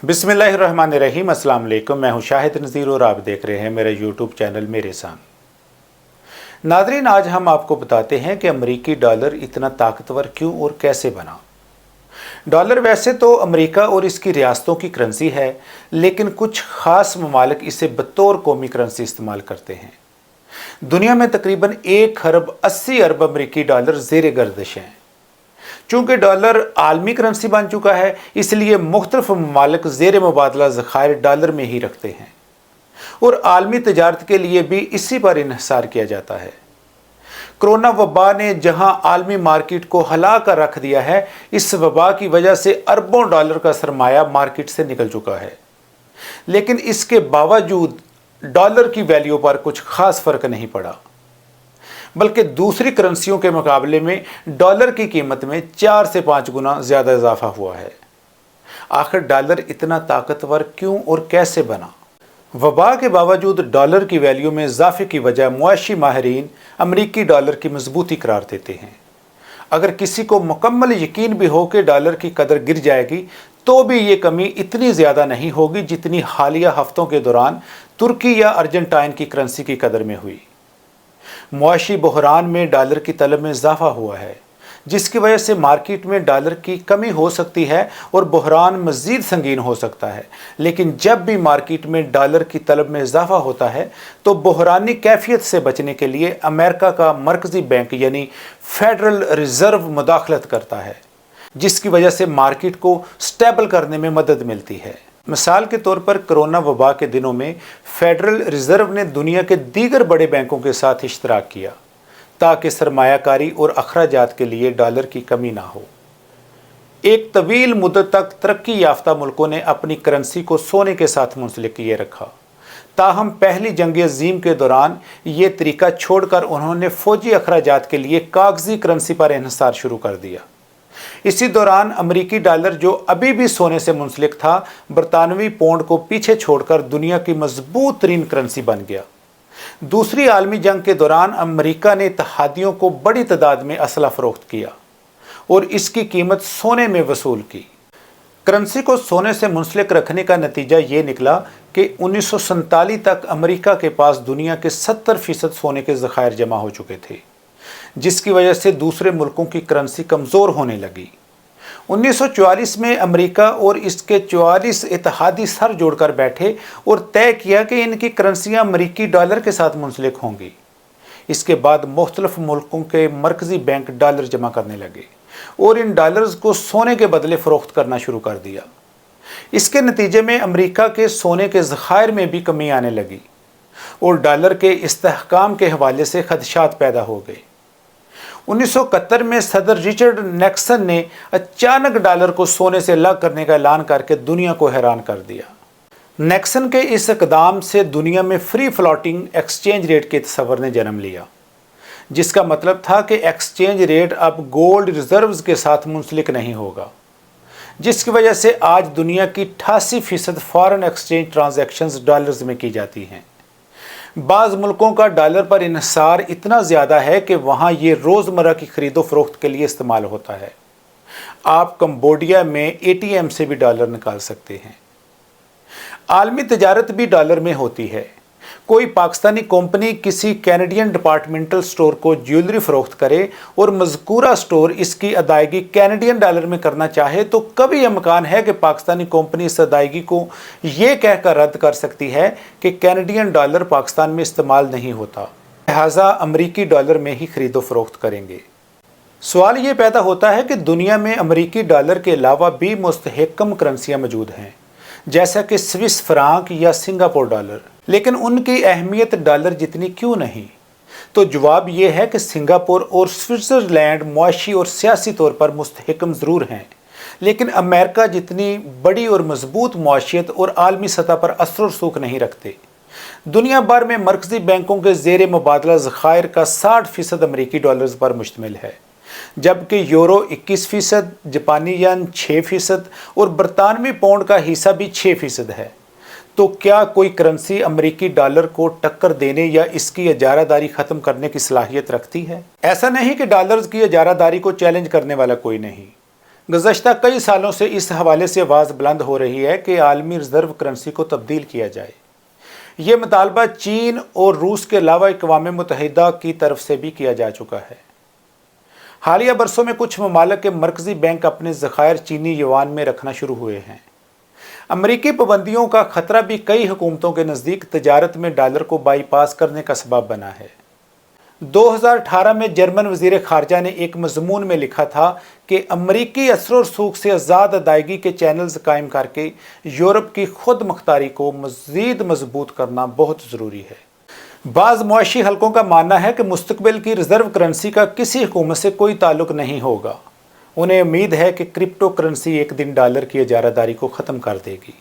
बिस्मिल्लाहिर्रहमानिर्रहीम। अस्सलाम वालेकुम। मैं हूं शाहिद नज़ीर और आप देख रहे हैं मेरा यूट्यूब चैनल मेरे सामने। नाज़रीन, आज हम आपको बताते हैं कि अमेरिकी डॉलर इतना ताकतवर क्यों और कैसे बना। डॉलर वैसे तो अमेरिका और इसकी रियासतों की करेंसी है, लेकिन कुछ ख़ास ममालिक इसे बतौर कौमी करेंसी इस्तेमाल करते हैं। दुनिया में तकरीबन 1 खरब 80 अरब अमेरिकी डॉलर ज़ेर गर्दिश हैं। चूँकि डॉलर आलमी करेंसी बन चुका है, इसलिए मुख्तलिफ ममालिक ज़ेर मुबादला ज़खायर डॉलर में ही रखते हैं और आलमी तजारत के लिए भी इसी पर इन्हिसार किया जाता है। कोरोना वबा ने जहां आलमी मार्केट को हिला कर रख दिया है, इस वबा की वजह से अरबों डॉलर का सरमाया मार्केट से निकल चुका है, लेकिन इसके बावजूद डॉलर की वैल्यू पर कुछ खास फ़र्क नहीं पड़ा, बल्कि दूसरी करेंसियों के मुकाबले में डॉलर की कीमत में 4 से 5 गुना ज़्यादा इजाफा हुआ है। आखिर डॉलर इतना ताकतवर क्यों और कैसे बना? वबा के बावजूद डॉलर की वैल्यू में इजाफे की वजह मुआशी माहिरीन अमरीकी डॉलर की मजबूती करार देते हैं। अगर किसी को मुकम्मल यकीन भी हो कि डॉलर की कदर गिर जाएगी, तो भी ये कमी इतनी ज़्यादा नहीं होगी जितनी हालिया हफ्तों के दौरान तुर्की या अर्जेंटाइन की करेंसी की कदर में हुई। मुआशी बहरान में डॉलर की तलब में इजाफा हुआ है, जिसकी वजह से मार्केट में डॉलर की कमी हो सकती है और बहरान मज़ीद संगीन हो सकता है। लेकिन जब भी मार्केट में डॉलर की तलब में इजाफा होता है, तो बहरानी कैफियत से बचने के लिए अमेरिका का मरकज़ी बैंक यानी फेडरल रिज़र्व मुदाखलत करता है, जिसकी वजह से मार्केट को स्टेबल करने में मदद मिलती है। मिसाल के तौर पर कोरोना वबा के दिनों में फेडरल रिज़र्व ने दुनिया के दीगर बड़े बैंकों के साथ इश्तराक किया ताकि सरमायाकारी और अखराजात के लिए डॉलर की कमी ना हो। एक तवील मुद्दत तक तरक्की याफ्ता मुल्कों ने अपनी करेंसी को सोने के साथ मुंसलिक किए रखा, ताहम पहली जंग अज़ीम के दौरान ये तरीका छोड़कर उन्होंने फ़ौजी अखराजात के लिए कागजी करेंसी पर इन्हिसार शुरू कर दिया। इसी दौरान अमेरिकी डॉलर, जो अभी भी सोने से मुंसलिक था, बरतानवी पौंड को पीछे छोड़कर दुनिया की मजबूत तरीन करेंसी बन गया। दूसरी आलमी जंग के दौरान अमेरिका ने इत्तेहादियों को बड़ी तादाद में असला फरोख्त किया और इसकी कीमत सोने में वसूल की। करेंसी को सोने से मुंसलिक रखने का नतीजा ये निकला कि 1947 तक अमेरिका के पास दुनिया के 70% सोने के ज़खायर जमा हो चुके थे, जिसकी वजह से दूसरे मुल्कों की करेंसी कमज़ोर होने लगी। 1944 में अमेरिका और इसके 44 इत्तेहादी सर जोड़कर बैठे और तय किया कि इनकी करेंसियाँ अमेरिकी डॉलर के साथ मुंसलिक होंगी। इसके बाद मुख्तलिफ मुल्कों के मरकज़ी बैंक डॉलर जमा करने लगे और इन डॉलर्स को सोने के बदले फ़रोख्त करना शुरू कर दिया। इसके नतीजे में अमेरिका के सोने के ज़खायर में भी कमी आने लगी और डॉलर के इस्तेहकाम के हवाले से खदशात पैदा हो गए। 1971 में सदर रिचर्ड निक्सन ने अचानक डॉलर को सोने से अलग करने का ऐलान करके दुनिया को हैरान कर दिया। निक्सन के इस इक़दाम से दुनिया में फ्री फ्लोटिंग एक्सचेंज रेट के तस्वर ने जन्म लिया, जिसका मतलब था कि एक्सचेंज रेट अब गोल्ड रिजर्व्स के साथ मुंसलिक नहीं होगा, जिसकी वजह से आज दुनिया की 88% फॉरेन एक्सचेंज ट्रांजैक्शंस डॉलर्स में की जाती हैं। बाज़ मुल्कों का डॉलर पर इन्हिसार इतना ज़्यादा है कि वहाँ ये रोज़मर्रा की ख़रीदो फरोख्त के लिए इस्तेमाल होता है। आप कंबोडिया में ATM से भी डॉलर निकाल सकते हैं। आलमी तजारत भी डॉलर में होती है। कोई पाकिस्तानी कंपनी किसी कैनेडियन डिपार्टमेंटल स्टोर को ज्वेलरी फ़रोख्त करे और मज़कूरा स्टोर इसकी अदायगी कैनेडियन डॉलर में करना चाहे, तो कभी इम्कान है कि पाकिस्तानी कंपनी इस अदायगी को ये कहकर रद्द कर सकती है कि कैनेडियन डॉलर पाकिस्तान में इस्तेमाल नहीं होता, लिहाजा अमरीकी डॉलर में ही ख़रीदो फ़रोख्त करेंगे। सवाल ये पैदा होता है कि दुनिया में अमरीकी डॉलर के अलावा भी मुस्तहकम करेंसियाँ मौजूद हैं, जैसा कि स्विस फ्रांक या सिंगापुर डॉलर, लेकिन उनकी अहमियत डॉलर जितनी क्यों नहीं? तो जवाब यह है कि सिंगापुर और स्विट्ज़रलैंड मुआशी और सियासी तौर पर मुस्तहकम ज़रूर हैं, लेकिन अमेरिका जितनी बड़ी और मजबूत मुआशियत और आलमी सतह पर असर और रसूख नहीं रखते। दुनिया भर में मरकज़ी बैंकों के ज़ेर मुबादला ज़खायर का 60% अमरीकी डॉलर्स पर मुश्तमिल है, जबकि यूरो 21%, जापानी येन 6% और बरतानवी पौंड का हिस्सा भी 6% है। तो क्या कोई करेंसी अमेरिकी डॉलर को टक्कर देने या इसकी इजारादारी ख़त्म करने की सलाहियत रखती है? ऐसा नहीं कि डॉलर्स की इजारादारी को चैलेंज करने वाला कोई नहीं। गुज़श्ता कई सालों से इस हवाले से आवाज़ बुलंद हो रही है कि आलमी रिज़र्व करेंसी को तब्दील किया जाए। ये मुतालबा चीन और रूस के अलावा अक़वाम मुत्तहिदा की तरफ से भी किया जा चुका है। हालिया बरसों में कुछ ममालिक के मरकज़ी बैंक अपने ज़खायर चीनी युआन में रखना शुरू हुए हैं। अमरीकी पाबंदियों का ख़तरा भी कई हुकूमतों के नज़दीक तजारत में डॉलर को बाईपास करने का सबब बना है। 2018 में जर्मन वज़ीर ख़ारजा ने एक मज़मून में लिखा था कि अमरीकी असर और सूख से आज़ाद अदायगी के चैनल्स कायम करके यूरोप की खुद मुख्तारी को मज़ीद मजबूत करना बहुत ज़रूरी है। बाज़ मुआशी हलकों का मानना है कि मुस्तक़बिल की रिज़र्व करेंसी का किसी हुकूमत से कोई ताल्लुक़ नहीं होगा। उन्हें उम्मीद है कि क्रिप्टो करेंसी एक दिन डॉलर की इजारादारी को ख़त्म कर देगी।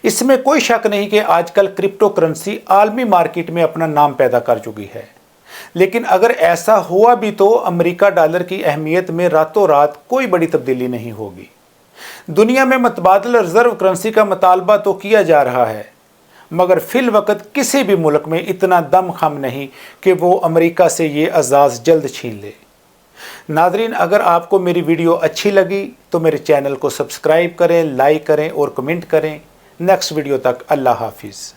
इसमें कोई शक नहीं कि आजकल क्रिप्टो करेंसी आलमी मार्केट में अपना नाम पैदा कर चुकी है, लेकिन अगर ऐसा हुआ भी तो अमेरिका डॉलर की अहमियत में रातों रात कोई बड़ी तब्दीली नहीं होगी। दुनिया में मुतबादिल रिज़र्व करेंसी का मुतालबा तो किया जा रहा है, मगर फिल वक्त किसी भी मुल्क में इतना दम खम नहीं कि वो अमेरिका से ये एजाज़ जल्द छीन ले। नाज़रीन, अगर आपको मेरी वीडियो अच्छी लगी तो मेरे चैनल को सब्सक्राइब करें, लाइक करें और कमेंट करें। नेक्स्ट वीडियो तक अल्लाह हाफिज़।